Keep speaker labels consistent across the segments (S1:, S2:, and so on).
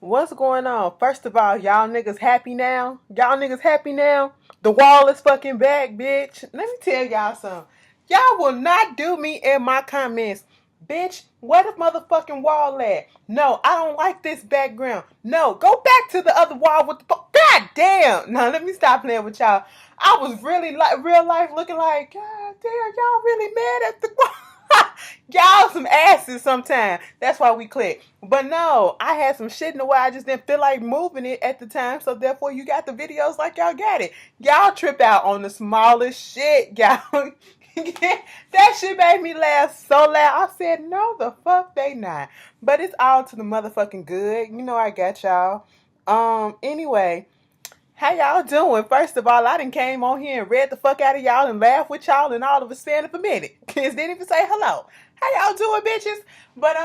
S1: What's going on? First of all, y'all niggas happy now? Y'all niggas happy now? The wall is fucking back, bitch. Let me tell y'all something. Y'all will not do me in my comments. Bitch, where the motherfucking wall at? No, I don't like this background. No, go back to the other wall with the God damn. Now let me stop playing with y'all. I was really like real life looking like, God damn, y'all really mad at the wall. Y'all some asses sometimes. That's why we click. But no, I had some shit in the way. I just didn't feel like moving it at the time. So therefore you got the videos like y'all got it. Y'all trip out on the smallest shit. Y'all that shit made me laugh so loud. I said, no the fuck they not. But it's all to the motherfucking good. You know I got y'all. Anyway. How y'all doing? First of all, I done came on here and read the fuck out of y'all and laughed with y'all and all of a stand up a minute. Kids didn't even say hello. How y'all doing, bitches? But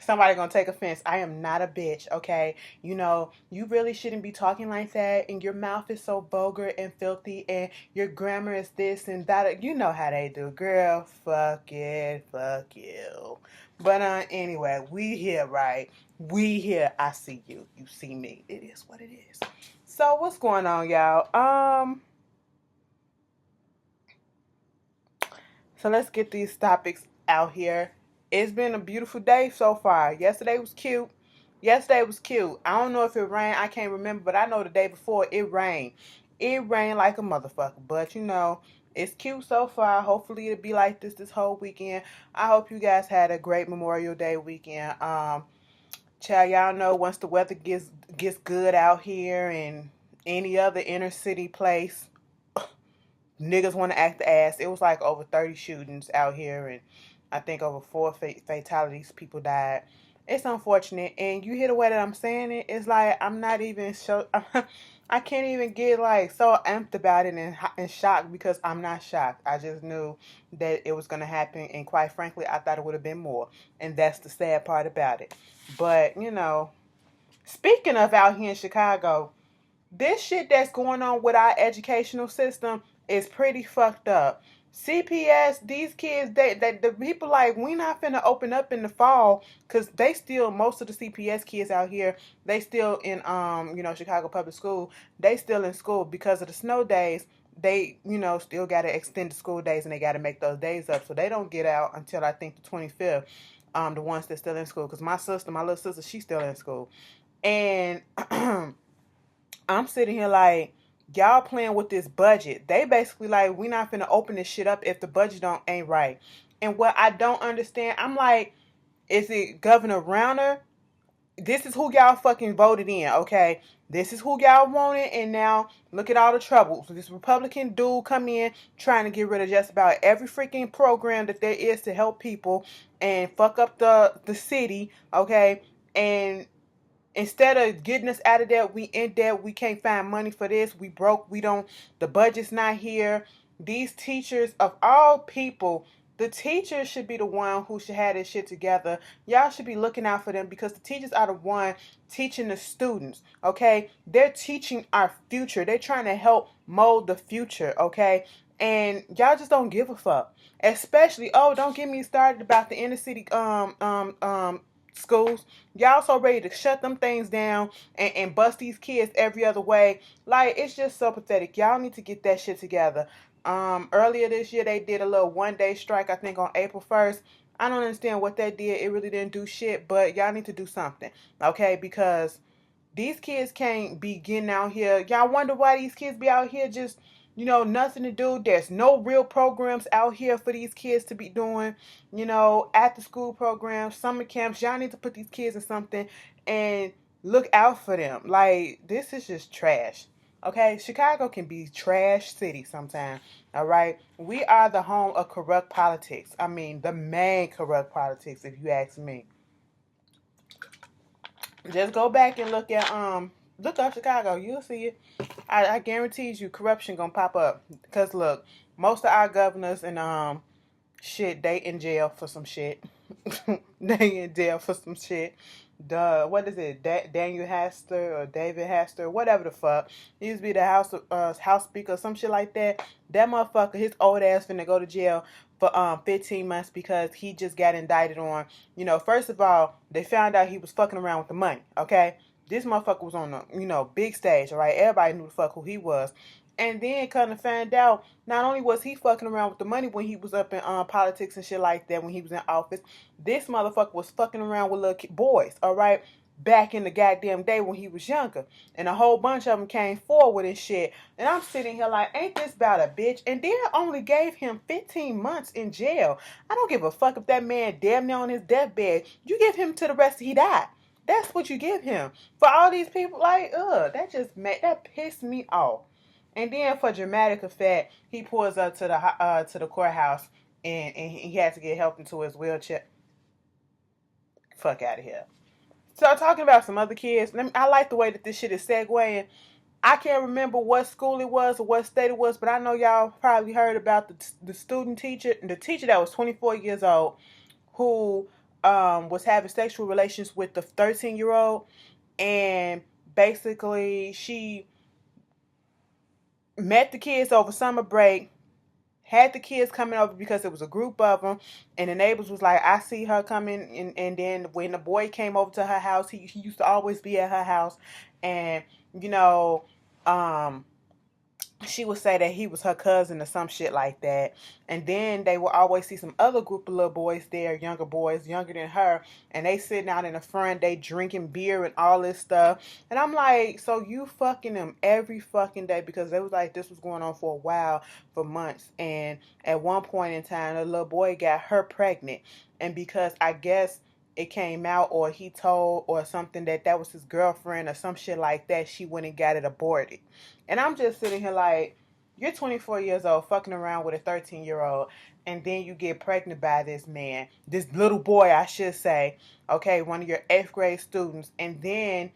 S1: somebody gonna take offense. I am not a bitch, okay? You know, you really shouldn't be talking like that, and your mouth is so vulgar and filthy, and your grammar is this and that. You know how they do, girl. Fuck it, fuck you. But anyway, we here, right? We here. I see you. You see me. It is what it is. So what's going on, y'all? So let's get these topics out here. It's been a beautiful day so far. Yesterday was cute. Yesterday was cute. I don't know if it rained. I can't remember, but I know the day before it rained. It rained like a motherfucker. But you know, it's cute so far. Hopefully it'll be like this whole weekend. I hope you guys had a great Memorial Day weekend. Child, y'all know once the weather gets good out here and any other inner city place, niggas want to act the ass. It was like over 30 shootings out here, and I think over four fatalities. People died. It's unfortunate, and you hear the way that I'm saying it. It's like I'm not even so. I can't even get like so amped about it and shocked because I'm not shocked. I just knew that it was gonna happen, and quite frankly, I thought it would have been more. And that's the sad part about it. But you know, speaking of out here in Chicago, this shit that's going on with our educational system is pretty fucked up. CPS, these kids, they the people like we not finna open up in the fall because they still most of the CPS kids out here they still in Chicago public school they still in school because of the snow days they still got to extend the school days and they got to make those days up so they don't get out until I think the 25th. The ones that still in school because my little sister she's still in school and I'm sitting here like, y'all playing with this budget. They basically like, we not finna open this shit up if the budget ain't right. And what I don't understand, I'm like, is it Governor Rauner? This is who y'all fucking voted in, okay? This is who y'all wanted, and now look at all the trouble. So this Republican dude come in trying to get rid of just about every freaking program that there is to help people and fuck up the city, okay? And instead of getting us out of debt, we in debt. We can't find money for this. We broke. We don't. The budget's not here. These teachers of all people, the teachers should be the one who should have this shit together. Y'all should be looking out for them because the teachers are the one teaching the students. Okay, they're teaching our future. They're trying to help mold the future. Okay, and y'all just don't give a fuck. Especially, don't get me started about the inner city schools. Y'all so ready to shut them things down and bust these kids every other way. Like, it's just so pathetic. Y'all need to get that shit together. Earlier this year, they did a little one-day strike, I think on April 1st. I don't understand what they did. It really didn't do shit, but y'all need to do something, okay? Because these kids can't be getting out here. Y'all wonder why these kids be out here just, nothing to do. There's no real programs out here for these kids to be doing, after school programs, summer camps. Y'all need to put these kids in something and look out for them. Like, this is just trash. Okay, Chicago can be trash city sometimes. All right, we are the home of corrupt politics. I mean, the main corrupt politics, if you ask me. Just go back and look up Chicago. You'll see it. I guarantee you corruption gonna pop up. Cause look, most of our governors and shit, they in jail for some shit. They in jail for some shit. What is it? Daniel Hester or David Hester, whatever the fuck. He used to be the house speaker or some shit like that. That motherfucker, his old ass finna go to jail for 15 months because he just got indicted on, first of all, they found out he was fucking around with the money, okay? This motherfucker was on the, big stage, all right? Everybody knew the fuck who he was. And then kind of find out, not only was he fucking around with the money when he was up in politics and shit like that, when he was in office, this motherfucker was fucking around with little boys, all right? Back in the goddamn day when he was younger. And a whole bunch of them came forward and shit. And I'm sitting here like, ain't this about a bitch? And then only gave him 15 months in jail. I don't give a fuck if that man damn near on his deathbed. You give him to the rest he died. That's what you give him. For all these people, like, that pissed me off. And then for dramatic effect, he pulls up to the courthouse and he had to get help into his wheelchair. Fuck out of here. So talking about some other kids, I like the way that this shit is segueing. I can't remember what school it was or what state it was, but I know y'all probably heard about the the teacher that was 24 years old, who was having sexual relations with the 13-year-old, and basically she met the kids over summer break, had the kids coming over because it was a group of them, and the neighbors was like, I see her coming, and then when the boy came over to her house, he used to always be at her house, and you know, she would say that he was her cousin or some shit like that. And then they would always see some other group of little boys there, younger boys, younger than her, and they sitting out in the front, they drinking beer and all this stuff. And I'm like, so you fucking them every fucking day? Because they was like, this was going on for a while, for months. And at one point in time, the little boy got her pregnant. And because I guess it came out, or he told or something, that was his girlfriend or some shit like that, she went and got it aborted. And I'm just sitting here like, you're 24 years old fucking around with a 13-year-old, and then you get pregnant by this man, this little boy, I should say, okay, one of your 8th grade students, and then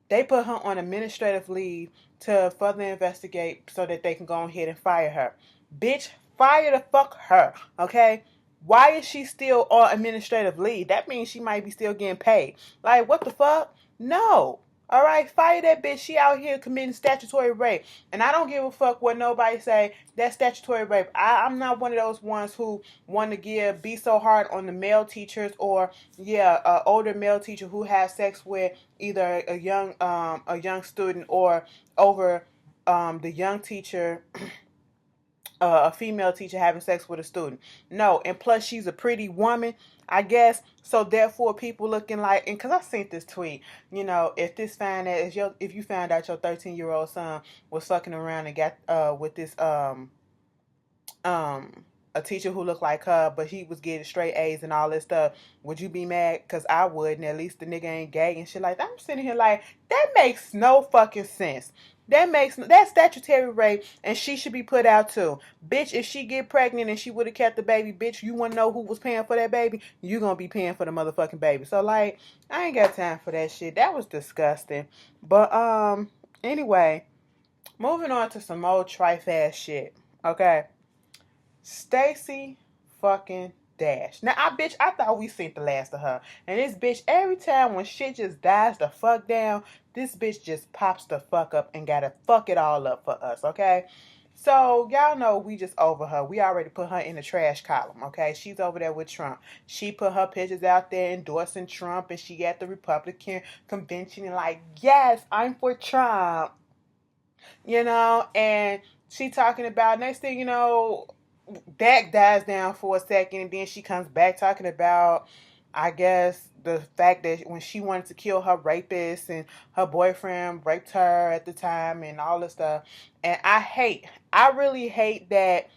S1: they put her on administrative leave to further investigate so that they can go ahead and fire her. Bitch, fire the fuck her, okay? Why is she still on administrative leave? That means she might be still getting paid. Like, what the fuck? No. All right, fire that bitch. She out here committing statutory rape. And I don't give a fuck what nobody say. That's statutory rape. I'm not one of those ones who want to be so hard on the male teachers, or, older male teacher who has sex with either a young student, or over the young teacher, a female teacher having sex with a student. No, and plus she's a pretty woman, I guess. So therefore, people looking like, and because I seen this tweet, if you found out your 13-year-old son was fucking around and got with this a teacher who looked like her, but he was getting straight A's and all this stuff, would you be mad? Because I would, and at least the nigga ain't gay and shit like that. I'm sitting here like, that makes no fucking sense. That's statutory rape, and she should be put out too. Bitch, if she get pregnant and she would have kept the baby, bitch, you want to know who was paying for that baby? You gonna be paying for the motherfucking baby. So like, I ain't got time for that shit. That was disgusting. But anyway, moving on to some old trife-ass shit. Okay. Stacy fucking Dash. Now, I thought we seen the last of her. And this bitch, every time when shit just dies the fuck down, this bitch just pops the fuck up and gotta fuck it all up for us, okay? So, y'all know we just over her. We already put her in the trash column, okay? She's over there with Trump. She put her pictures out there endorsing Trump, and she at the Republican convention and like, yes, I'm for Trump. And she talking about, next thing you know, that dies down for a second, and then she comes back talking about, I guess, the fact that when she wanted to kill her rapist and her boyfriend raped her at the time and all this stuff. And I really hate that,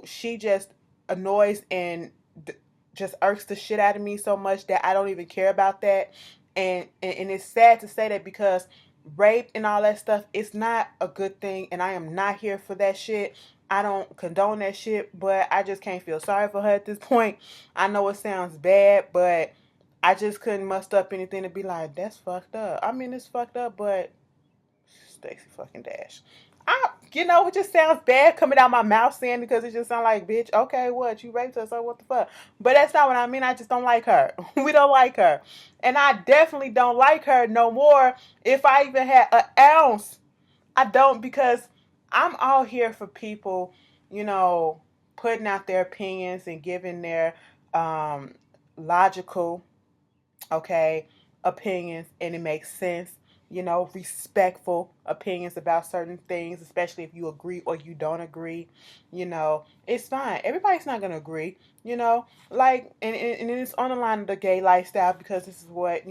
S1: she just annoys and just irks the shit out of me so much that I don't even care about that. And it's sad to say that, because rape and all that stuff, it's not a good thing, and I am not here for that shit. I don't condone that shit, but I just can't feel sorry for her at this point. I know it sounds bad, but I just couldn't muster up anything to be like, that's fucked up. I mean, it's fucked up, but Stacy fucking Dash. It just sounds bad coming out my mouth saying, because it just sounds like, bitch, okay, what? You raped her, so what the fuck? But that's not what I mean. I just don't like her. We don't like her. And I definitely don't like her no more if I even had an ounce. I don't, because I'm all here for people, putting out their opinions and giving their logical, okay, opinions and it makes sense. Respectful opinions about certain things, especially if you agree or you don't agree. It's fine. Everybody's not gonna agree. Like, and it's on the line of the gay lifestyle because this is what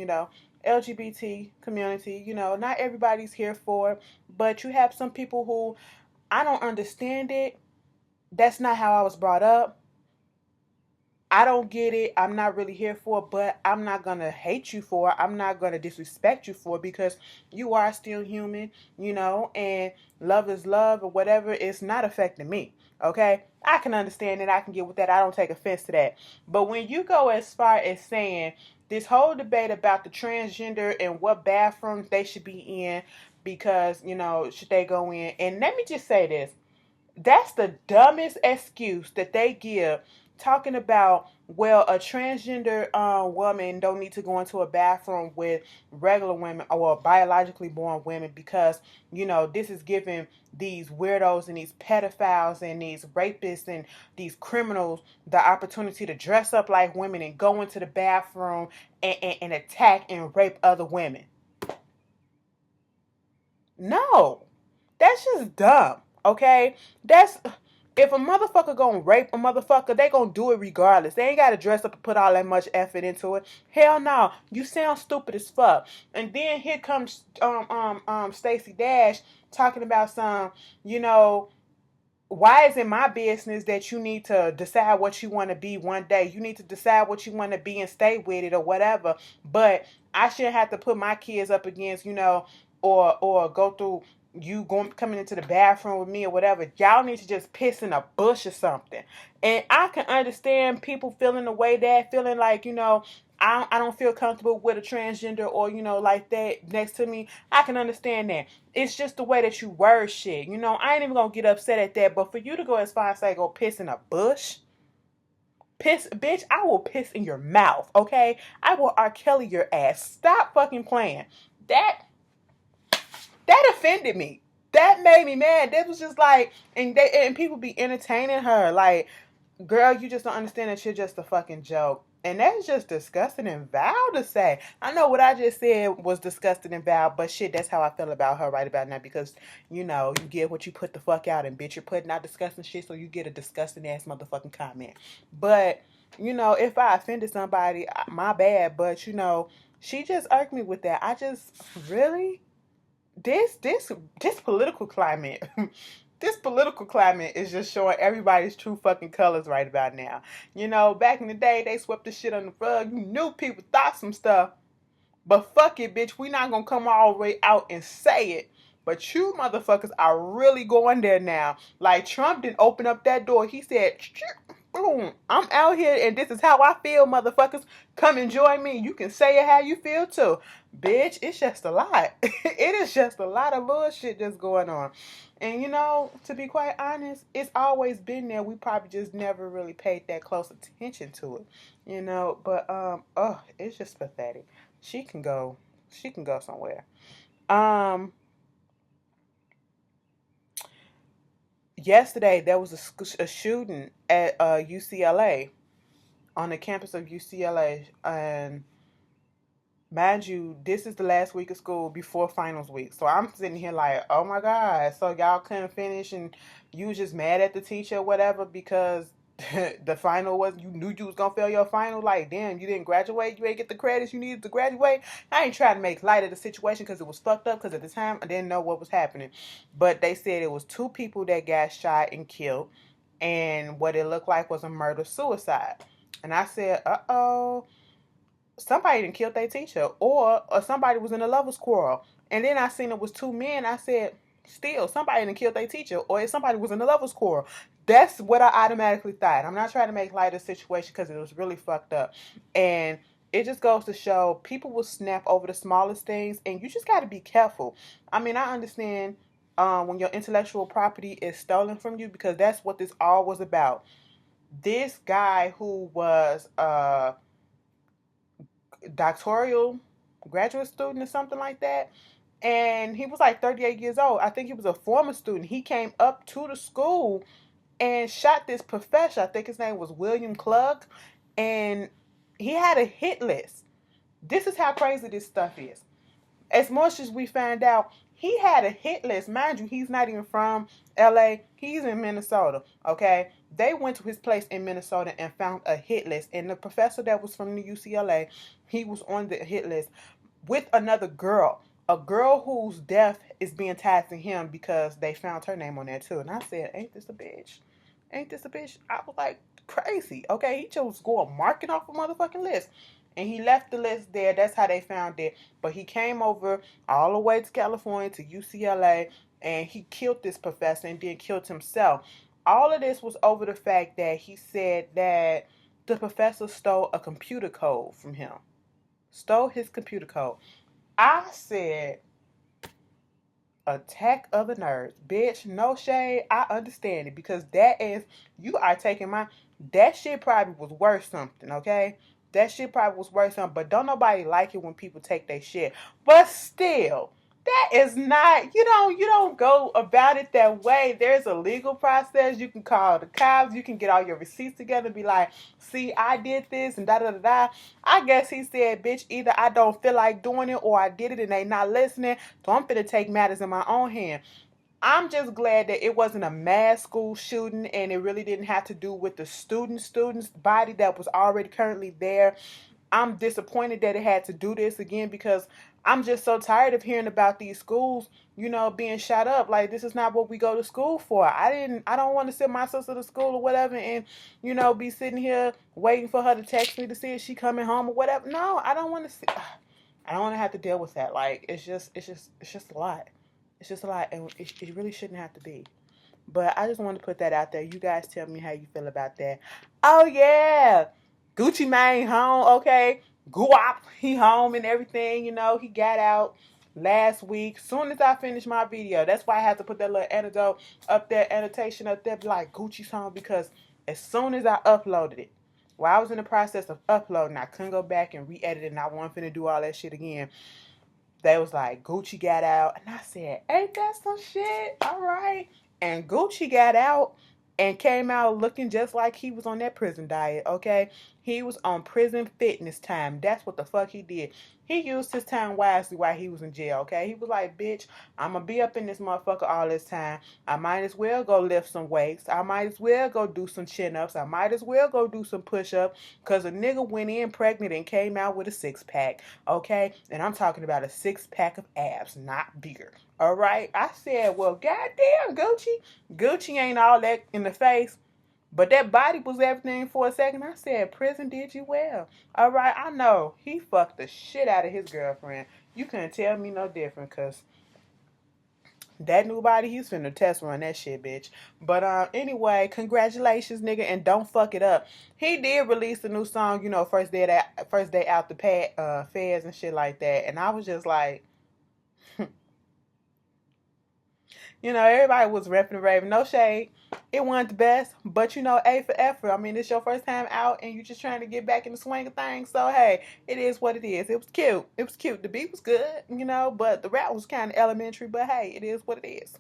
S1: LGBT community. Not everybody's here for, but you have some people who I don't understand it. That's not how I was brought up. I don't get it. I'm not really here for it, but I'm not going to hate you for it. I'm not going to disrespect you for it because you are still human, and love is love or whatever. It's not affecting me. Okay? I can understand it. I can get with that. I don't take offense to that. But when you go as far as saying this whole debate about the transgender and what bathrooms they should be in because, should they go in? And let me just say this. That's the dumbest excuse that they give, talking about, well, a transgender woman don't need to go into a bathroom with regular women or biologically born women because this is giving these weirdos and these pedophiles and these rapists and these criminals the opportunity to dress up like women and go into the bathroom and attack and rape other women. No, that's just dumb. Okay, that's if a motherfucker gonna rape a motherfucker, they gonna do it regardless. They ain't gotta dress up and put all that much effort into it. Hell no, you sound stupid as fuck. And then here comes Stacy Dash talking about some, why is it my business that you need to decide what you want to be one day? You need to decide what you want to be and stay with it or whatever. But I shouldn't have to put my kids up against, or go through you coming into the bathroom with me or whatever. Y'all need to just piss in a bush or something. And I can understand people feeling the way that, feeling like, I don't feel comfortable with a transgender or, like that next to me. I can understand that. It's just the way that you word shit. I ain't even gonna get upset at that. But for you to go as far as say go piss in a bush, piss, bitch, I will piss in your mouth, okay? I will R. Kelly your ass. Stop fucking playing. That offended me. That made me mad. That was just like, and people be entertaining her. Like, girl, you just don't understand that you're just a fucking joke. And that's just disgusting and vile to say. I know what I just said was disgusting and vile, but shit, that's how I feel about her right about now because, you get what you put the fuck out, and bitch, you're putting out disgusting shit, so you get a disgusting ass motherfucking comment. But, if I offended somebody, my bad, but, she just irked me with that. I just, really? This political climate this political climate is just showing everybody's true fucking colors right about now. Back in the day they swept the shit on the rug. You knew people thought some stuff, but fuck it, bitch, we not gonna come all the way out and say it. But you motherfuckers are really going there now. Like Trump didn't open up that door. He said, boom, I'm out here and this is how I feel, motherfuckers. Come and join me. You can say it how you feel too. Bitch, it's just a lot. It is just a lot of bullshit that's going on. And to be quite honest, it's always been there. We probably just never really paid that close attention to it. But it's just pathetic. She can go somewhere. Yesterday there was a shooting at UCLA, on the campus of UCLA, and mind you, this is the last week of school before finals week. So I'm sitting here like, oh my God, so y'all couldn't finish and you was just mad at the teacher or whatever because the final was, you knew you was gonna fail your final. Like, damn, you didn't graduate, you ain't get the credits you needed to graduate. I ain't trying to make light of the situation because it was fucked up, because at the time I didn't know what was happening. But they said it was 2 people that got shot and killed, and what it looked like was a murder-suicide. And I said, uh-oh, somebody didn't kill their teacher, or somebody was in a lover's quarrel. And then I seen it was 2 men. I said, still, somebody didn't kill their teacher, or if somebody was in a lover's quarrel. That's what I automatically thought. I'm not trying to make light of the situation because it was really fucked up. And it just goes to show people will snap over the smallest things, and you just got to be careful. I mean, I understand when your intellectual property is stolen from you, because that's what this all was about. This guy who was doctoral graduate student or something like that, and he was like 38 years old. I think he was a former student. He came up to the school and shot this professor. I think his name was William Klug, and he had a hit list. This is how crazy this stuff is. As much as we found out, he had a hit list. Mind you, he's not even from LA. He's in Minnesota. Okay. They went to his place in Minnesota and found a hit list. And the professor that was from the UCLA, he was on the hit list with another girl. A girl whose death is being tied to him because they found her name on there too. And I said, ain't this a bitch? Ain't this a bitch? I was like, crazy. Okay, he chose to go marking off a motherfucking list. And he left the list there. That's how they found it. But he came over all the way to California, to UCLA, and he killed this professor and then killed himself. All of this was over the fact that he said that the professor stole a computer code from him. Stole his computer code. I said, attack of the nerds. Bitch, no shade. I understand it because that is, you are taking my, that shit probably was worth something, okay? That shit probably was worth something, but don't nobody like it when people take their shit. But still, that is not, you don't go about it that way. There's a legal process. You can call the cops. You can get all your receipts together and be like, see, I did this and da da da da. I guess he said, bitch, either I don't feel like doing it or I did it and they not listening. So I'm finna take matters in my own hand. I'm just glad that it wasn't a mass school shooting and it really didn't have to do with the student's body that was already currently there. I'm disappointed that it had to do this again because I'm just so tired of hearing about these schools, being shot up. Like, this is not what we go to school for. I don't want to send my sister to school or whatever and, be sitting here waiting for her to text me to see if she coming home or whatever. No, I don't want to see, I don't want to have to deal with that. Like, it's just a lot. It's just a lot, and it really shouldn't have to be. But I just want to put that out there. You guys tell me how you feel about that. Oh, yeah. Gucci Mane home, okay. Guap, he home and everything, he got out last week. Soon as I finished my video, that's why I had to put that little annotation up there, like Gucci's home, because as soon as I uploaded it, while I was in the process of uploading, I couldn't go back and re-edit it, and I wasn't finna do all that shit again. They was like, Gucci got out. And I said, ain't that some shit? All right. And Gucci got out and came out looking just like he was on that prison diet, okay? He was on prison fitness time. That's what the fuck he did. He used his time wisely while he was in jail, okay? He was like, bitch, I'm going to be up in this motherfucker all this time. I might as well go lift some weights. I might as well go do some chin-ups. I might as well go do some push-ups because a nigga went in pregnant and came out with a six-pack, okay? And I'm talking about a six-pack of abs, not bigger, all right? I said, well, goddamn, Gucci ain't all that in the face. But that body was everything for a second. I said, prison did you well. All right, I know. He fucked the shit out of his girlfriend. You couldn't tell me no different because that new body, he's finna test run that shit, bitch. But anyway, congratulations, nigga, and don't fuck it up. He did release a new song, first day out the feds and shit like that. And I was just like, everybody was repping and raving. No shade. It wasn't the best, but A for effort. I mean, it's your first time out and you're just trying to get back in the swing of things. So, hey, it is what it is. It was cute. It was cute. The beat was good, but the rap was kind of elementary. But, hey, it is what it is.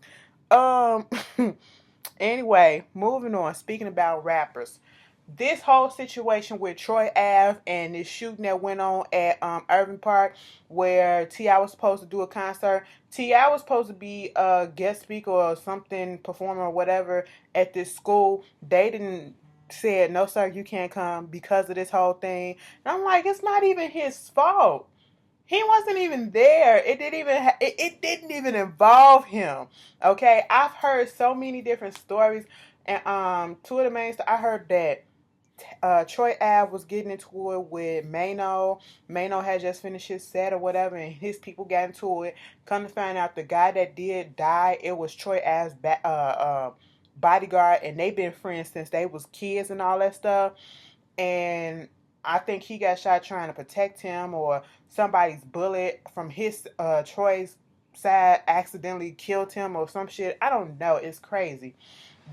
S1: Um, Anyway, moving on. Speaking about rappers. This whole situation with Troy Ave and this shooting that went on at Irving Park where T.I. was supposed to do a concert. T.I. was supposed to be a guest speaker or something, performer or whatever at this school. They didn't said, no, sir, you can't come because of this whole thing. And I'm like, it's not even his fault. He wasn't even there. It didn't even involve him. Okay, I've heard so many different stories, and two of the main. I heard that Troy Ave was getting into it with Mano. Mano had just finished his set or whatever, and his people got into it. Come to find out, the guy that did die, it was Troy Ave's bodyguard, and they've been friends since they was kids and all that stuff. And I think he got shot trying to protect him, or somebody's bullet from his Troy's side accidentally killed him or some shit. I don't know. It's crazy.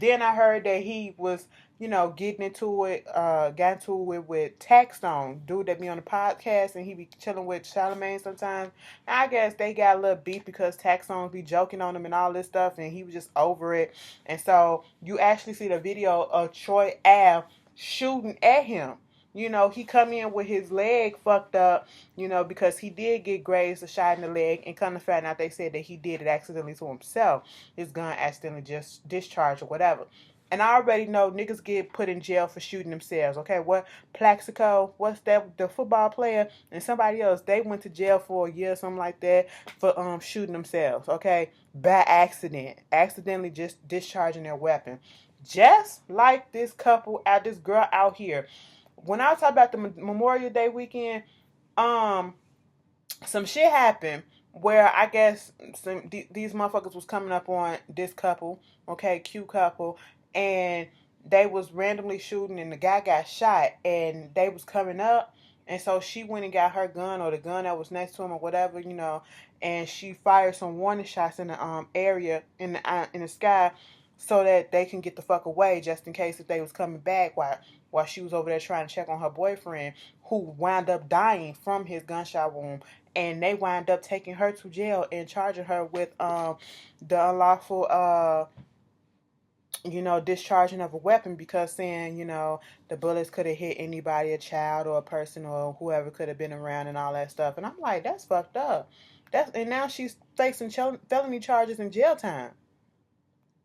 S1: Then I heard that he was, getting into it, got into it with Taxstone, dude that be on the podcast, and he be chilling with Charlamagne sometimes. And I guess they got a little beef because Taxstone be joking on him and all this stuff, and he was just over it. And so you actually see the video of Troy Ave shooting at him. You know, he come in with his leg fucked up, you know, because he did get grazed a shot in the leg, and come to find out they said that he did it accidentally to himself. His gun accidentally just discharged or whatever. And I already know niggas get put in jail for shooting themselves. Okay, what Plaxico, what's that? The football player and somebody else, they went to jail for a year, something like that, for shooting themselves. Okay, by accident, accidentally just discharging their weapon. Just like this couple out, this girl out here. When I talk about the Memorial Day weekend, um, some shit happened where I guess these motherfuckers was coming up on this couple, okay, cute couple, and they was randomly shooting, and the guy got shot, and they was coming up, and so she went and got her gun or the gun that was next to him or whatever, you know, and she fired some warning shots in the area in the sky, so that they can get the fuck away, just in case if they was coming back while she was over there trying to check on her boyfriend, who wound up dying from his gunshot wound, and they wind up taking her to jail and charging her with the unlawful you know, discharging of a weapon, because saying, you know, the bullets could have hit anybody, a child or a person or whoever could have been around and all that stuff. And I'm like, that's fucked up. And now she's facing felony charges and jail time.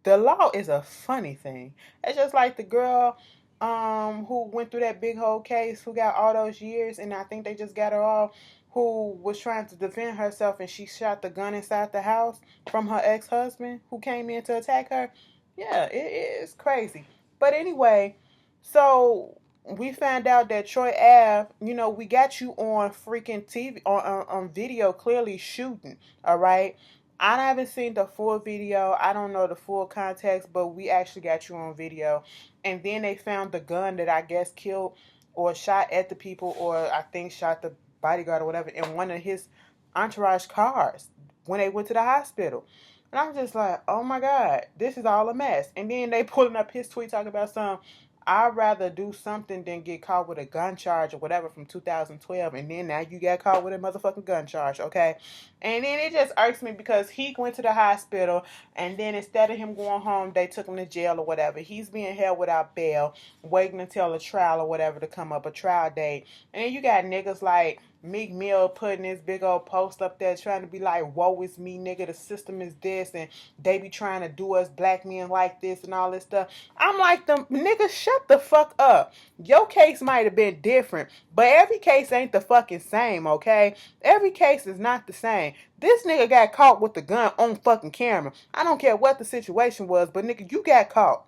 S1: The law is a funny thing. It's just like the girl who went through that big whole case, who got all those years, and I think they just got her off, who was trying to defend herself, and she shot the gun inside the house from her ex-husband who came in to attack her. Yeah, it is crazy. But anyway, so we found out that Troy Ave, you know, we got you on freaking TV, on video, clearly shooting, all right? I haven't seen the full video. I don't know the full context, but we actually got you on video. And then they found the gun that I guess killed or shot at the people, or I think shot the bodyguard or whatever, in one of his entourage cars when they went to the hospital. And I'm just like, oh my God, this is all a mess. And then they pulling up his tweet talking about I'd rather do something than get caught with a gun charge or whatever from 2012. And then now you got caught with a motherfucking gun charge, okay? And then it just irks me because he went to the hospital, and then instead of him going home, they took him to jail or whatever. He's being held without bail, waiting until a trial or whatever to come up, a trial date. And then you got niggas like Meek Mill putting this big old post up there trying to be like, woe is me, nigga, the system is this, and they be trying to do us black men like this and all this stuff. I'm like, them niggas, shut the fuck up. Your case might have been different, but every case ain't the fucking same, okay? Every case is not the same. This nigga got caught with the gun on fucking camera. I don't care what the situation was, but nigga, you got caught.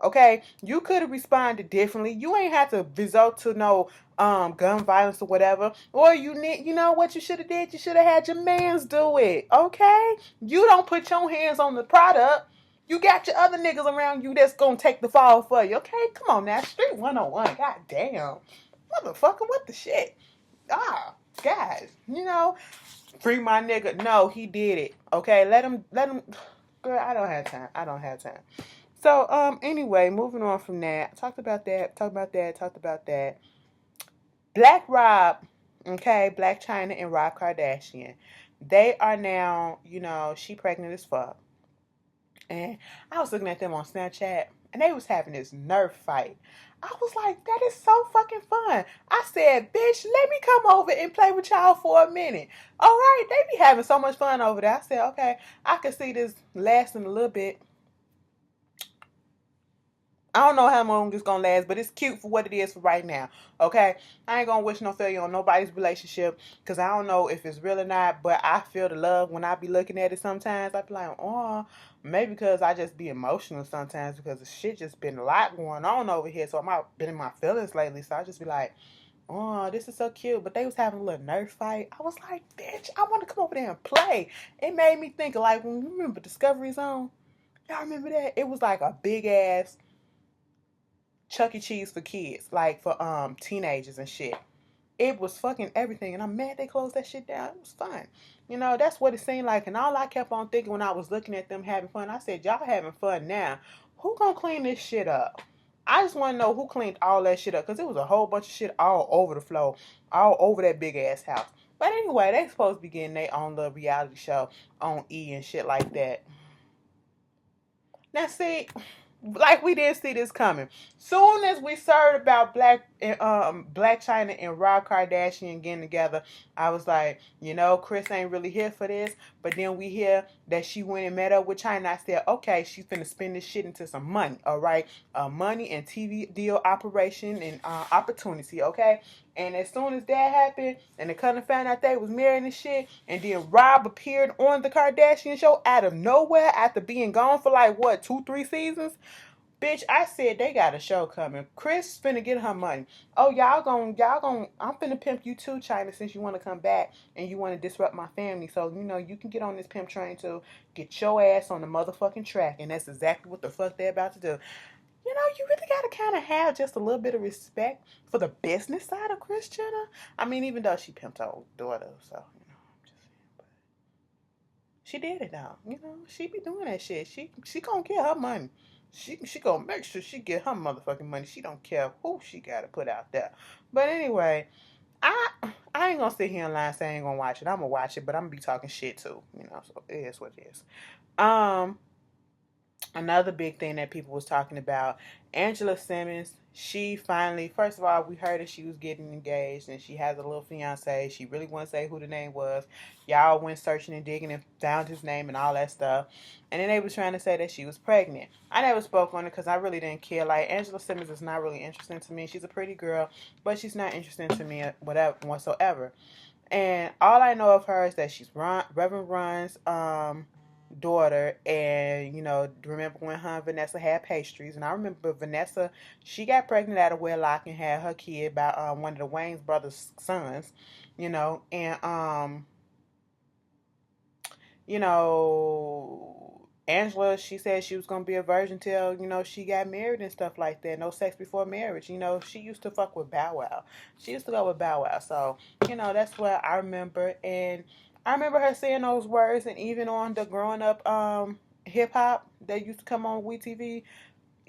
S1: Okay, you could have responded differently. You ain't have to resort to no gun violence or whatever. Or you know what you should have did? You should have had your mans do it. Okay, you don't put your hands on the product. You got your other niggas around you that's gonna take the fall for you. Okay, come on now, Street 101. God damn, motherfucker, what the shit? Ah, guys, you know, free my nigga. No, he did it. Okay, let him. Girl, I don't have time. So, anyway, moving on from that. Talked about that. Black Rob, okay, Black China and Rob Kardashian. They are now, you know, she pregnant as fuck. And I was looking at them on Snapchat, and they was having this Nerf fight. I was like, that is so fucking fun. I said, bitch, let me come over and play with y'all for a minute. All right, they be having so much fun over there. I said, okay, I could see this lasting a little bit. I don't know how long it's gonna last, but it's cute for what it is for right now. Okay, I ain't gonna wish no failure on nobody's relationship, because I don't know if it's real or not. But I feel the love when I be looking at it. Sometimes I be like, oh, maybe because I just be emotional sometimes, because the shit just been a lot going on over here. So I've been in my feelings lately. So I just be like, oh, this is so cute. But they was having a little Nerf fight. I was like, bitch, I want to come over there and play. It made me think of, like, when you remember Discovery Zone. Y'all remember that? It was like a big ass Chuck E. Cheese for kids, like for teenagers and shit. It was fucking everything, and I'm mad they closed that shit down. It was fun. You know, that's what it seemed like. And all I kept on thinking when I was looking at them having fun, I said, y'all having fun now. Who gonna clean this shit up? I just want to know who cleaned all that shit up, because it was a whole bunch of shit all over the floor, all over that big ass house. But anyway, they supposed to be getting their own little reality show on E and shit like that. Now see, Like we didn't see this coming. Soon as we heard about Black China and Rob Kardashian getting together, I was like, Chris ain't really here for this. But then we hear that she went and met up with China. I said, okay, she's finna spend this shit into some money, all right? Money and TV deal operation and opportunity, okay? And as soon as that happened, and they kind of found out they was married and shit, and then Rob appeared on the Kardashian show out of nowhere after being gone for like what 2-3 seasons. Bitch, I said they got a show coming. Chris finna get her money. Oh, I'm finna pimp you too, China, since you want to come back and you want to disrupt my family. So, you can get on this pimp train too. Get your ass on the motherfucking track. And that's exactly what the fuck they're about to do. You really gotta kind of have just a little bit of respect for the business side of Kris Jenner. I mean, even though she pimped her old daughter, so, I'm just saying. But she did it though. She be doing that shit. She gonna get her money. She gonna make sure she get her motherfucking money. She don't care who she gotta put out there. But anyway, I I ain't gonna sit here and lie and say I ain't gonna watch it. I'm gonna watch it, but I'm gonna be talking shit too. So it is what it is. Another big thing that people was talking about, Angela Simmons, she finally, first of all, we heard that she was getting engaged and she has a little fiance. She really wouldn't say who the name was. Y'all went searching and digging and found his name and all that stuff. And then they was trying to say that she was pregnant. I never spoke on it because I really didn't care. Like, Angela Simmons is not really interesting to me. She's a pretty girl, but she's not interesting to me whatsoever. And all I know of her is that she's Reverend Run's daughter, and remember when her and Vanessa had pastries, and I remember Vanessa, she got pregnant out of wedlock and had her kid by one of the Wayne's brothers' sons, and you know, Angela, she said she was gonna be a virgin till she got married and stuff like that. No sex before marriage. She used to fuck with Bow Wow. She used to go with Bow Wow. So that's what I remember. And I remember her saying those words. And even on the growing up hip hop that used to come on WeTV,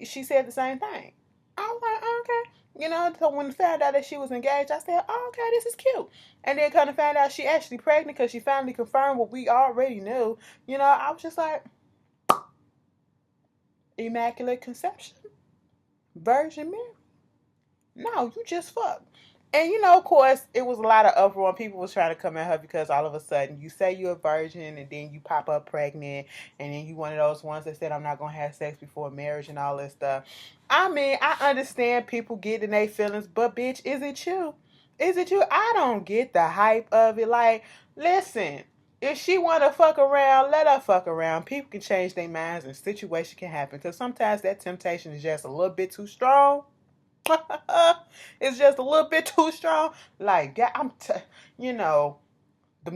S1: she said the same thing. I was like, oh, okay. So when I found out that she was engaged, I said, oh, okay, this is cute. And then kind of found out she actually pregnant because she finally confirmed what we already knew. I was just like, Immaculate Conception? Virgin Mary? No, you just fucked. And of course, it was a lot of uproar. People was trying to come at her because all of a sudden you say you're a virgin and then you pop up pregnant and then you one of those ones that said I'm not gonna have sex before marriage and all this stuff. I mean, I understand people getting their feelings, but bitch, is it you? Is it you? I don't get the hype of it. Like, listen, if she wanna fuck around, let her fuck around. People can change their minds and situation can happen. Because sometimes that temptation is just a little bit too strong. It's just a little bit too strong. Like, them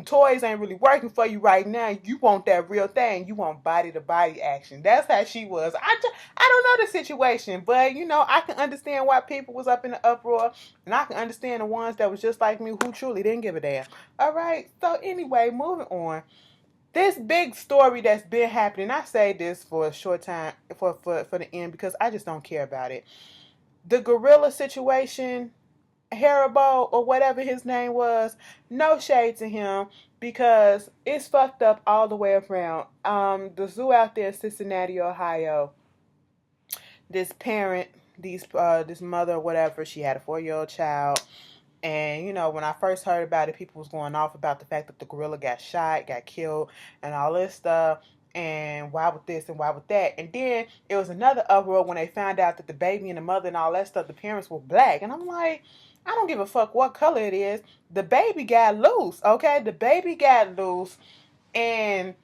S1: toys ain't really working for you right now. You want that real thing. You want body to body action. That's how she was. I don't know the situation, but I can understand why people was up in the uproar, and I can understand the ones that was just like me who truly didn't give a damn. All right. So anyway, moving on. This big story that's been happening. I say this for a short time for the end because I just don't care about it. The gorilla situation, Haribo or whatever his name was, no shade to him because it's fucked up all the way around. The zoo out there in Cincinnati, Ohio, this parent, this mother or whatever, she had a 4-year-old child. And, when I first heard about it, people was going off about the fact that the gorilla got shot, got killed, and all this stuff. And why with this and why with that? And then it was another uproar when they found out that the baby and the mother and all that stuff, the parents were black. And I'm like, I don't give a fuck what color it is. The baby got loose, okay? The baby got loose. And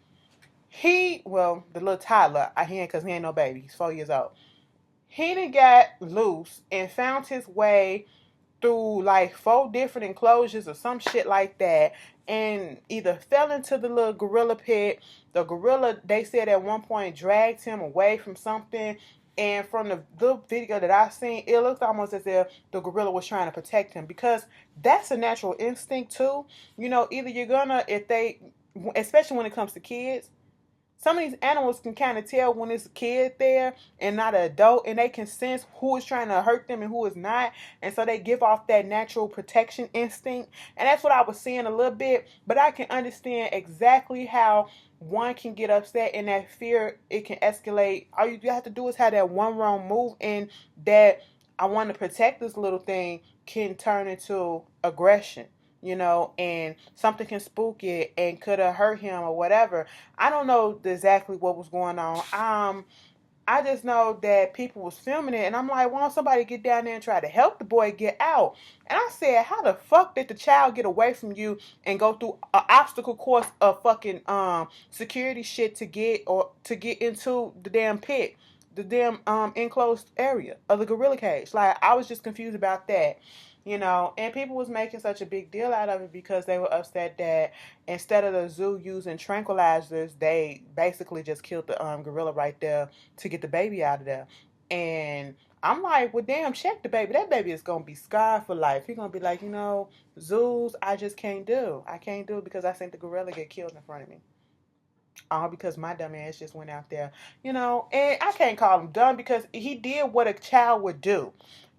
S1: the little toddler, because he ain't no baby. He's 4 years old. He done got loose and found his way through like 4 different enclosures or some shit like that, and either fell into the little gorilla pit. The gorilla, they said at one point, dragged him away from something. And from the little video that I've seen, it looked almost as if the gorilla was trying to protect him, because that's a natural instinct too. Either you're gonna, especially when it comes to kids, Some of these animals can kind of tell when it's a kid there and not an adult, and they can sense who is trying to hurt them and who is not, and so they give off that natural protection instinct. And that's what I was seeing a little bit, but I can understand exactly how one can get upset and that fear, it can escalate. All you have to do is have that one wrong move, and that I want to protect this little thing can turn into aggression, and something can spook it and could have hurt him or whatever. I don't know exactly what was going on. I just know that people was filming it, and I'm like, why don't somebody get down there and try to help the boy get out? And I said, how the fuck did the child get away from you and go through an obstacle course of fucking security shit to get into the damn pit, the damn enclosed area of the gorilla cage? Like, I was just confused about that. And people was making such a big deal out of it because they were upset that instead of the zoo using tranquilizers, they basically just killed the gorilla right there to get the baby out of there. And I'm like, well, damn, check the baby. That baby is going to be scarred for life. He's going to be like, zoos, I just can't do. I can't do it because I think the gorilla get killed in front of me. All because my dumb ass just went out there, and I can't call him dumb because he did what a child would do.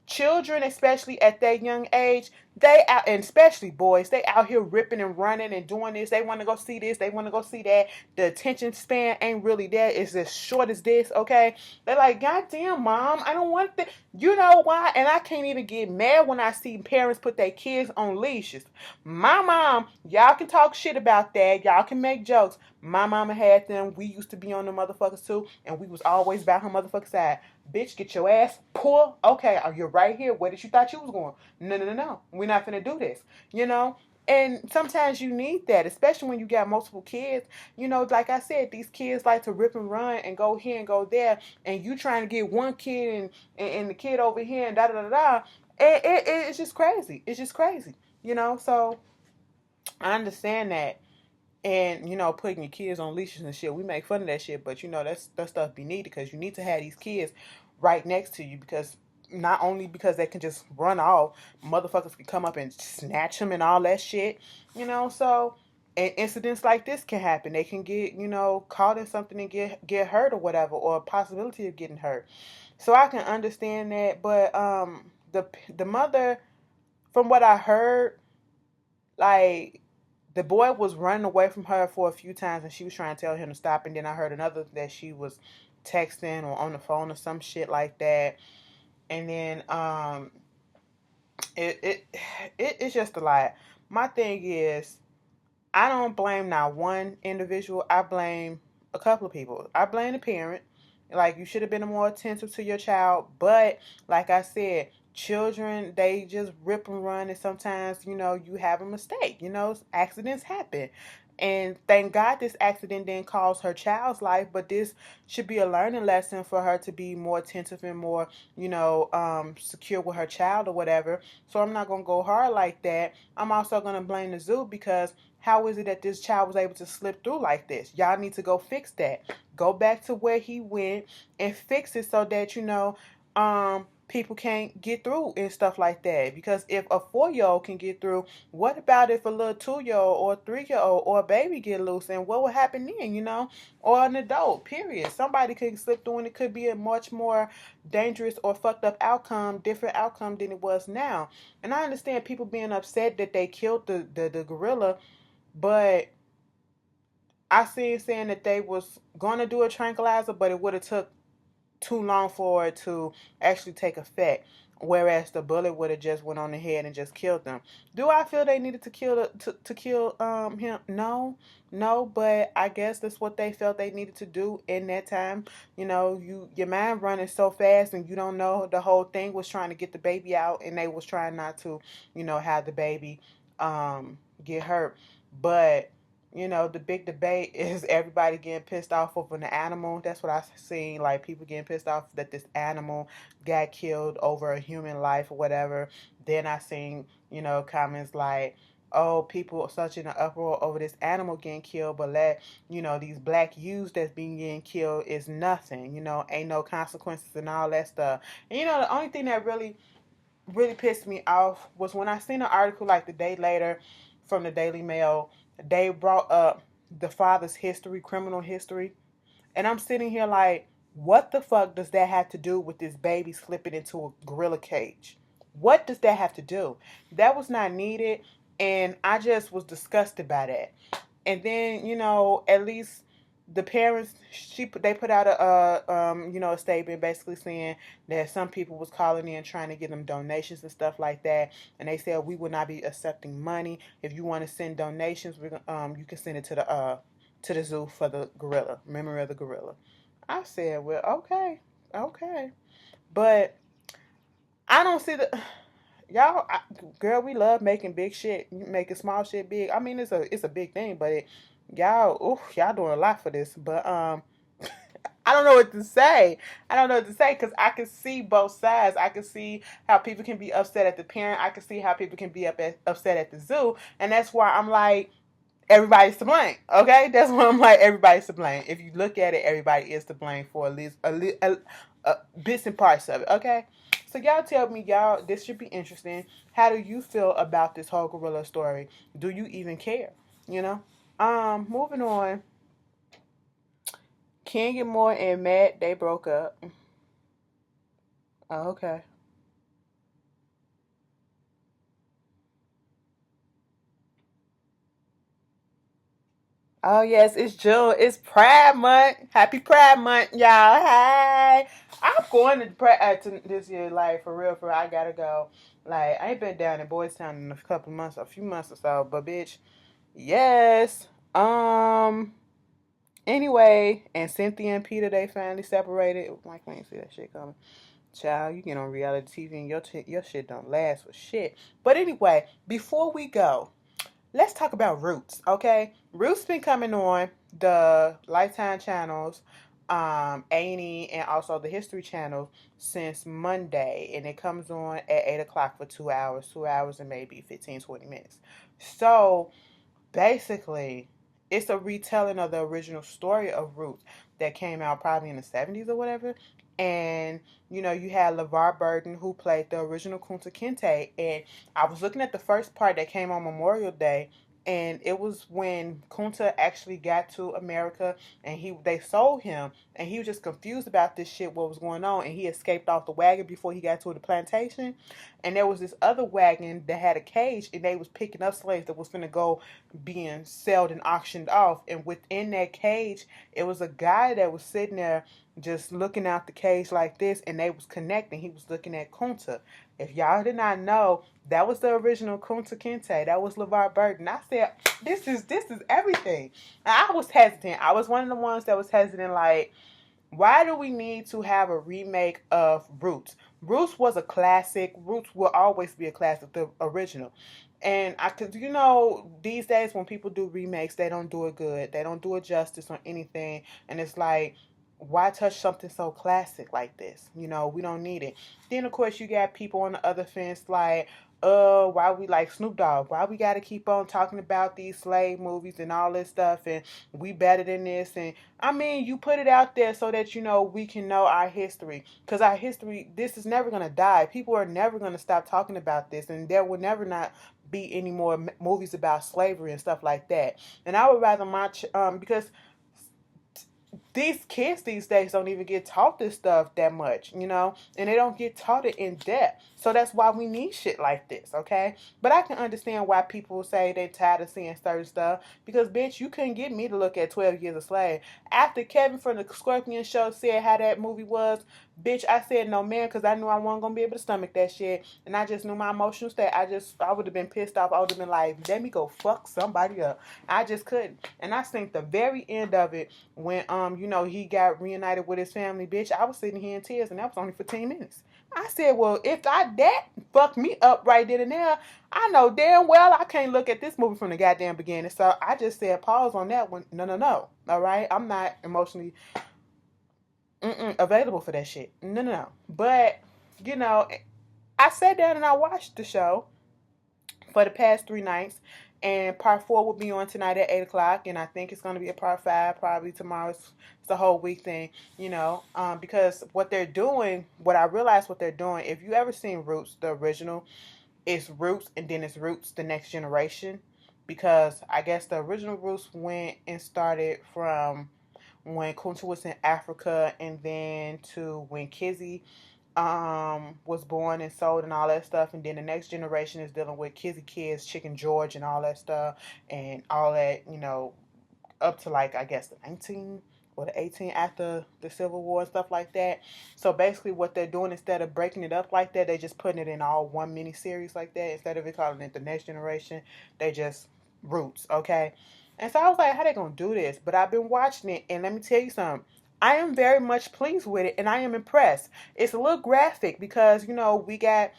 S1: Children, especially at that young age, they out, and especially boys, they out here ripping and running and doing this. They want to go see this. They want to go see that. The attention span ain't really there. It's as short as this, okay? They're like, God damn, mom, I don't want that. You know why? And I can't even get mad when I see parents put their kids on leashes. My mom, y'all can talk shit about that. Y'all can make jokes. My mama had them. We used to be on the motherfuckers too, and we was always by her motherfucker side. Bitch, get your ass pull. Okay, are you right here? Where did you thought you was going? No, no, no, no. We're not finna do this. And sometimes you need that, especially when you got multiple kids. Like I said, these kids like to rip and run and go here and go there, and you trying to get one kid and the kid over here and da da da da. It's just crazy. It's just crazy. So I understand that. And putting your kids on leashes and shit, we make fun of that shit, but that stuff be needed because you need to have these kids right next to you, because not only because they can just run off, motherfuckers can come up and snatch them and all that shit. So and incidents like this can happen. They can get caught in something and get hurt or whatever, or a possibility of getting hurt. So I can understand that, but the mother, from what I heard, like, the boy was running away from her for a few times and she was trying to tell him to stop, and then I heard another that she was texting or on the phone or some shit like that. And then it's just a lot. My thing is, I don't blame not one individual. I blame a couple of people. I blame the parent. Like, you should have been more attentive to your child. But like I said, children, they just rip and run, and sometimes, you have a mistake. Accidents happen. And thank God this accident didn't cause her child's life, but this should be a learning lesson for her to be more attentive and more, secure with her child or whatever. So I'm not going to go hard like that. I'm also going to blame the zoo, because how is it that this child was able to slip through like this? Y'all need to go fix that. Go back to where he went and fix it so that, people can't get through and stuff like that. Because if a 4-year-old can get through, what about if a little 2-year-old or 3-year-old or a baby get loose? And what would happen then, or an adult, period? Somebody could slip through and it could be a much more dangerous or fucked up outcome, different outcome than it was now. And I understand people being upset that they killed the gorilla, but I seen saying that they was going to do a tranquilizer, but it would have took too long for it to actually take effect, whereas the bullet would have just went on the head and just killed them. Do I feel they needed to kill him? No, but I guess that's what they felt they needed to do in that time. Your mind running so fast and you don't know the whole thing was trying to get the baby out, and they was trying not to have the baby get hurt. But the big debate is everybody getting pissed off over an animal. That's what I've seen. Like, people getting pissed off that this animal got killed over a human life or whatever. Then I seen, comments like, oh, people are such in an uproar over this animal getting killed, but these black youths that's being getting killed is nothing. Ain't no consequences and all that stuff. And the only thing that really, really pissed me off was when I seen an article like the day later from the Daily Mail. They brought up the father's history, criminal history. And I'm sitting here like, what the fuck does that have to do with this baby slipping into a gorilla cage? What does that have to do? That was not needed, and I just was disgusted by that. And then, at least the parents, they put out a statement basically saying that some people was calling in trying to get them donations and stuff like that, and they said we will not be accepting money. If you want to send donations, you can send it to the zoo for the gorilla, memory of the gorilla. I said, well, okay, okay, but I don't see the y'all. Girl, we love making big shit, making small shit big. I mean, it's a big thing, but y'all doing a lot for this. But I don't know what to say. I don't know what to say because I can see both sides. I can see how people can be upset at the parent. I can see how people can be upset at the zoo, and that's why I'm like, everybody's to blame. Okay, that's why I'm like, everybody's to blame. If you look at it, everybody is to blame for at least bits and parts of it. Okay, so y'all tell me, y'all, this should be interesting. How do you feel about this whole gorilla story? Do you even care? You know. Moving on. King and Moore and Matt, they broke up. Oh, okay. Oh yes, it's June. It's Pride Month. Happy Pride Month, y'all. Hey, I'm going to this year. Like for real, for real. I gotta go. Like I ain't been down in Boys Town in a few months or so. But bitch, yes. Anyway, and Cynthia and Peter, they finally separated. Like we ain't see that shit coming. Child, you get on reality TV and your shit don't last for shit. But anyway, before we go, let's talk about Roots, okay? Roots been coming on the Lifetime channels, A&E, and also the History channel since Monday, and it comes on at 8 o'clock for 2 hours, 2 hours and maybe 15, 20 minutes. So basically, it's a retelling of the original story of Roots that came out probably in the 70s or whatever. And you had LeVar Burton who played the original Kunta Kinte, and I was looking at the first part that came on Memorial Day, and it was when Kunta actually got to America, and they sold him, and he was just confused about this shit, what was going on, and he escaped off the wagon before he got to the plantation, and there was this other wagon that had a cage, and they was picking up slaves that was finna go being sold and auctioned off, and within that cage, it was a guy that was sitting there just looking out the cage like this, and they was connecting. He was looking at Kunta. If y'all did not know, that was the original Kunta Kinte. That was LeVar Burton. I said, this is everything. And I was hesitant. I was one of the ones that was hesitant, like, why do we need to have a remake of Roots? Roots was a classic. Roots will always be a classic, the original. And I could, these days when people do remakes, they don't do it good. They don't do it justice on anything. And it's like, why touch something so classic like this? We don't need it. Then of course you got people on the other fence like, why we like Snoop Dogg? Why we gotta keep on talking about these slave movies and all this stuff, and we better than this? And I mean, you put it out there so that we can know our history, because our history, this is never gonna die. People are never gonna stop talking about this, and there will never not be any more movies about slavery and stuff like that. And I would rather watch because these kids these days don't even get taught this stuff that much, and they don't get taught it in depth. So that's why we need shit like this, okay? But I can understand why people say they're tired of seeing certain stuff, because bitch, you couldn't get me to look at 12 Years a Slave. After Kevin from the Scorpion Show said how that movie was, bitch, I said no man, because I knew I wasn't gonna be able to stomach that shit, and I just knew my emotional state. I would have been pissed off. I would have been like, let me go fuck somebody up. I just couldn't. And I think the very end of it, when he got reunited with his family, bitch, I was sitting here in tears, and that was only for 10 minutes. I said, well, if that fucked me up right then and there, I know damn well I can't look at this movie from the goddamn beginning. So I just said pause on that one. No, no, no. All right, I'm not emotionally available for that shit. No, no, no. But I sat down and I watched the show for the past 3 nights. And part 4 will be on tonight at 8 o'clock. And I think it's going to be a part 5 probably tomorrow. It's a whole week thing, because what they're doing, what I realized what they're doing, if you ever seen Roots, the original, it's Roots and then it's Roots, the next generation. Because I guess the original Roots went and started from when Kunta was in Africa, and then to when Kizzy was born and sold and all that stuff, and then the next generation is dealing with Kizzy Kids, Chicken George and all that stuff, and all that, up to like I guess the 19 or the 18 after the Civil War and stuff like that. So basically what they're doing, instead of breaking it up like that, they just putting it in all one mini series like that. Instead of it calling it the next generation, they just roots, okay? And so I was like, how they gonna do this? But I've been watching it, and let me tell you something. I am very much pleased with it, and I am impressed. It's a little graphic because we got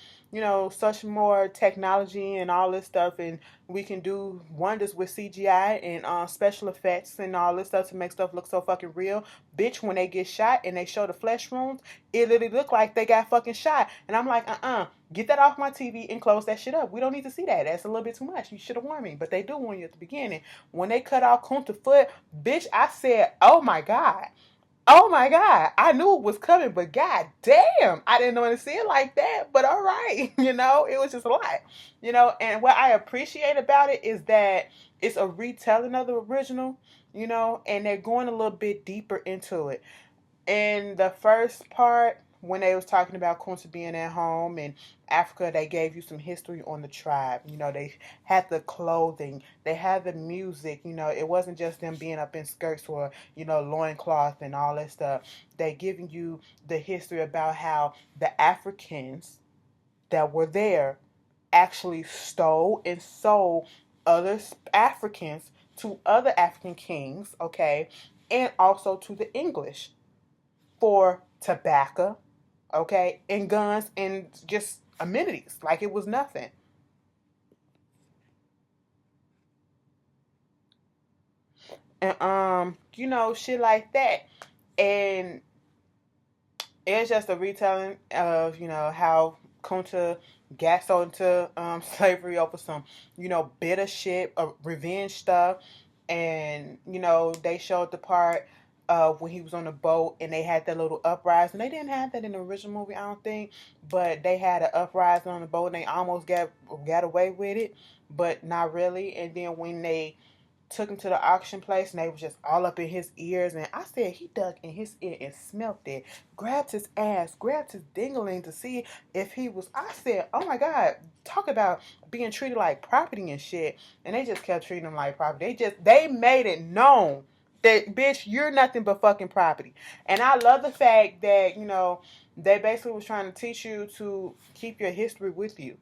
S1: such more technology and all this stuff, and we can do wonders with CGI and special effects and all this stuff to make stuff look so fucking real. Bitch, when they get shot and they show the flesh wounds, it literally look like they got fucking shot. And I'm like, get that off my TV and close that shit up. We don't need to see that. That's a little bit too much. You should have warned me. But they do warn you at the beginning. When they cut off Kunta foot, bitch, I said, oh my God. Oh my God. I knew it was coming, but god damn, I didn't want to see it like that. But all right, it was just a lot. And what I appreciate about it is that it's a retelling of the original, and they're going a little bit deeper into it. In the first part, when they was talking about Kunta being at home in Africa, they gave you some history on the tribe. They had the clothing, they had the music. It wasn't just them being up in skirts or loincloth and all that stuff. They giving you the history about how the Africans that were there actually stole and sold other Africans to other African kings, okay, and also to the English for tobacco, okay, and guns and just amenities like it was nothing. And shit like that. And it's just a retelling of, how Kunta got sold into slavery over some, bitter shit, revenge stuff. And, they showed the part when he was on the boat and they had that little uprising. They didn't have that in the original movie, I don't think, but they had an uprising on the boat and they almost got away with it, but not really. And then when they took him to the auction place and they was just all up in his ears, and I said he dug in his ear and smelt it, grabbed his ass, grabbed his dingling to see if he was, I said, oh my God, talk about being treated like property and shit. And they just kept treating him like property. They made it known that, bitch, you're nothing but fucking property. And I love the fact that, they basically was trying to teach you to keep your history with you,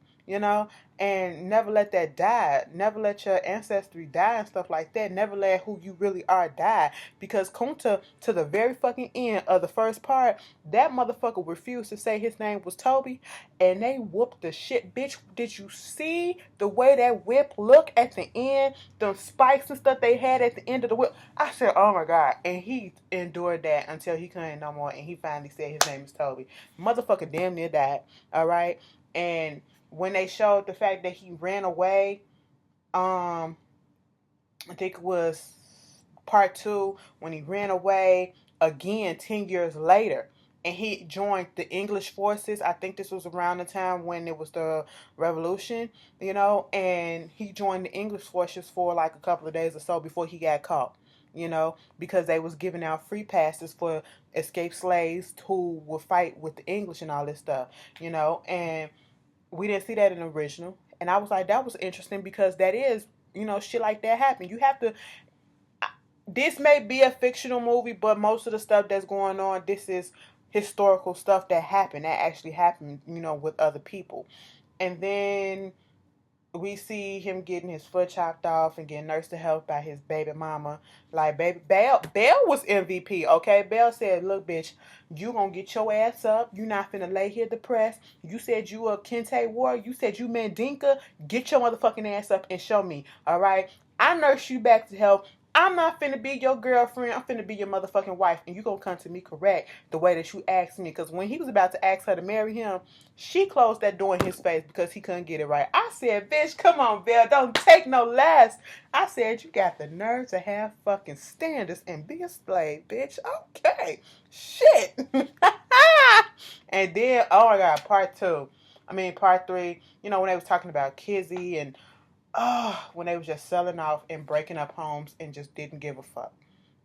S1: and never let that die. Never let your ancestry die and stuff like that. Never let who you really are die. Because Kunta, to the very fucking end of the first part, that motherfucker refused to say his name was Toby, and they whooped the shit. Bitch, did you see the way that whip looked at the end? The spikes and stuff they had at the end of the whip. I said, oh my God. And he endured that until he couldn't no more, and he finally said his name is Toby. Motherfucker damn near died. All right? And when they showed the fact that he ran away, I think it was part two, when he ran away again 10 years later and he joined the English forces. I think this was around the time when it was the revolution, and he joined the English forces for like a couple of days or so before he got caught, because they was giving out free passes for escaped slaves who would fight with the English and all this stuff, and we didn't see that in the original. And I was like, that was interesting because that is, shit like that happened. You have to, this may be a fictional movie, but most of the stuff that's going on, this is historical stuff that happened, that actually happened, with other people. And then we see him getting his foot chopped off and getting nursed to health by his baby mama. Like, baby, Belle was MVP, okay? Belle said, look, bitch, you gonna get your ass up. You not finna lay here depressed. You said you a Kente warrior. You said you Mandinka. Get your motherfucking ass up and show me, all right? I nurse you back to health. I'm not finna be your girlfriend. I'm finna be your motherfucking wife. And you gonna come to me correct the way that you asked me. Because when he was about to ask her to marry him, she closed that door in his face because he couldn't get it right. I said, bitch, come on, Belle. Don't take no less. I said, you got the nerve to have fucking standards and be a slave, bitch. Okay. Shit. And then, oh my God, part three, when they was talking about Kizzy and when they was just selling off and breaking up homes and just didn't give a fuck.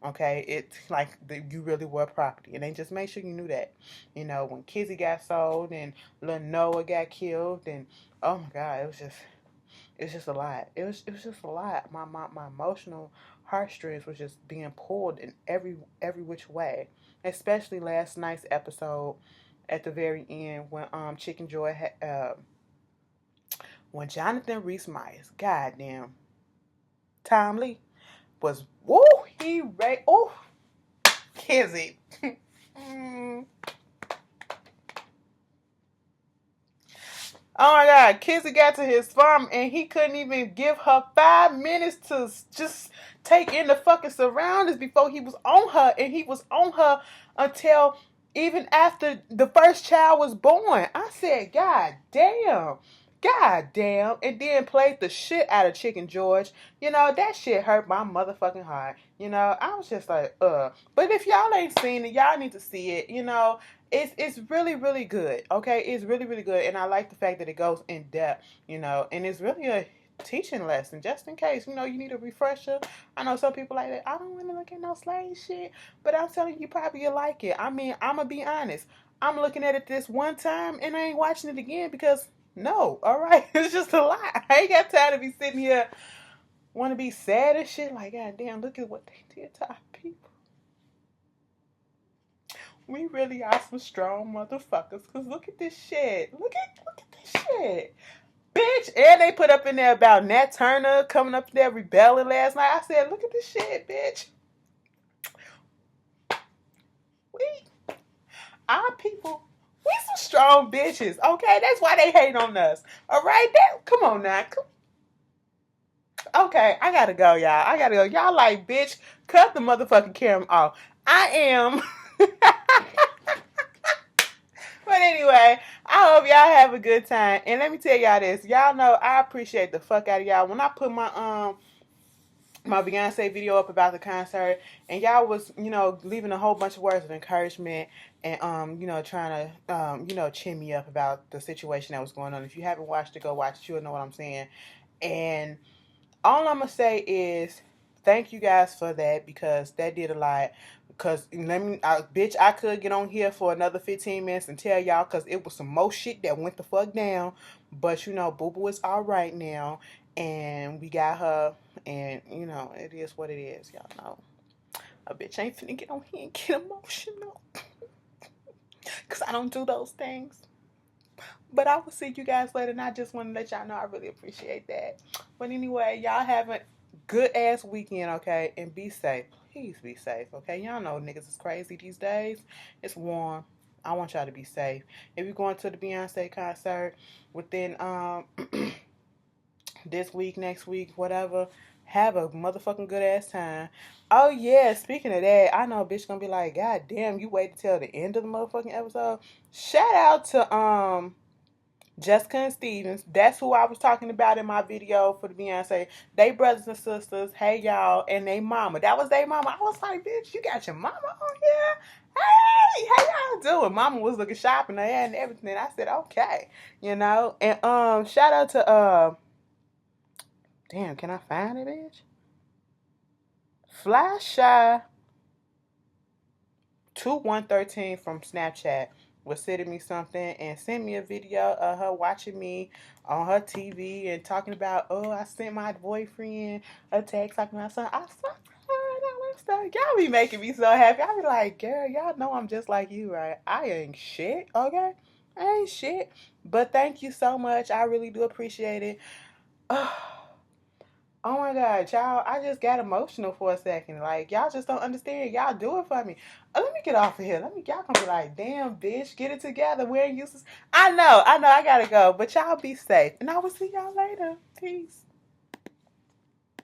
S1: Okay, it's like you really were property, and they just made sure you knew that. You know, when Kizzy got sold and little Noah got killed, and oh my God, it's just a lot. It was just a lot. My emotional heartstrings was just being pulled in every which way. Especially last night's episode at the very end when Chicken Joy had when Jonathan Rhys Meyers, goddamn, Tom Lee was woo he right oh Kizzy. Mm. Oh my God, Kizzy got to his farm and he couldn't even give her 5 minutes to just take in the fucking surroundings before he was on her, and he was on her until even after the first child was born. I said, God damn. God damn. And then played the shit out of Chicken George. You know, that shit hurt my motherfucking heart. You know, I was just like, But if y'all ain't seen it, y'all need to see it. You know, it's really really good. Okay, it's really really good, and I like the fact that it goes in depth. You know, and it's really a teaching lesson just in case you need a refresher. I know some people like that. I don't want to look at no slave shit, but I'm telling you, probably you'll like it. I mean, I'm gonna be honest. I'm looking at it this one time, and I ain't watching it again because no. All right, it's just a lot. I ain't got time to be sitting here want to be sad and shit. Like, God damn, look at what they did to our people. We really are some strong motherfuckers. Cause look at this shit. Look at this shit. Bitch. And they put up in there about Nat Turner coming up there rebelling last night. I said, look at this shit, bitch. Our people, we some strong bitches. Okay, that's why they hate on us. All right, come on now. Okay, I gotta go, y'all. I gotta go. Y'all like, bitch, cut the motherfucking camera off. I am. But anyway, I hope y'all have a good time. And let me tell y'all this. Y'all know I appreciate the fuck out of y'all. When I put my Beyonce video up about the concert, and y'all was, leaving a whole bunch of words of encouragement and trying to chin me up about the situation that was going on. If you haven't watched it, go watch it. You'll know what I'm saying. And all I'm gonna say is thank you guys for that, because that did a lot. Because bitch, I could get on here for another 15 minutes and tell y'all, because it was some more shit that went the fuck down. But Boo Boo is all right now, and we got her, and it is what it is. Y'all know a bitch ain't finna get on here and get emotional, because I don't do those things. But I will see you guys later, and I just want to let y'all know I really appreciate that. But anyway, y'all have a good ass weekend, okay? And be safe. Please be safe, okay? Y'all know niggas is crazy these days. It's warm. I want y'all to be safe. If you're going to the Beyonce concert within this week, next week, whatever, have a motherfucking good ass time. Oh yeah, speaking of that, I know a bitch gonna be like, God damn, you waited till the end of the motherfucking episode. Shout out to Jessica and Stevens. That's who I was talking about in my video for the Beyonce. They brothers and sisters. Hey y'all, and they mama. That was their mama. I was like, bitch, you got your mama on here? Hey, how y'all doing? Mama was looking sharp in her hair and everything. I said, okay, And shout out to damn, can I find it, bitch? Fly Shy 2113 from Snapchat was sending me something and sent me a video of her watching me on her TV and talking about, oh, I sent my boyfriend a text talking about something. I fucked her and all that stuff. Y'all be making me so happy. I be like, girl, y'all know I'm just like you, right? I ain't shit, okay? I ain't shit. But thank you so much. I really do appreciate it. Oh my God, y'all, I just got emotional for a second. Like, y'all just don't understand. Y'all do it for me. Let me get off of here. Y'all gonna be like, damn, bitch, get it together. We ain't useless. I know, I gotta go. But y'all be safe. And I will see y'all later. Peace.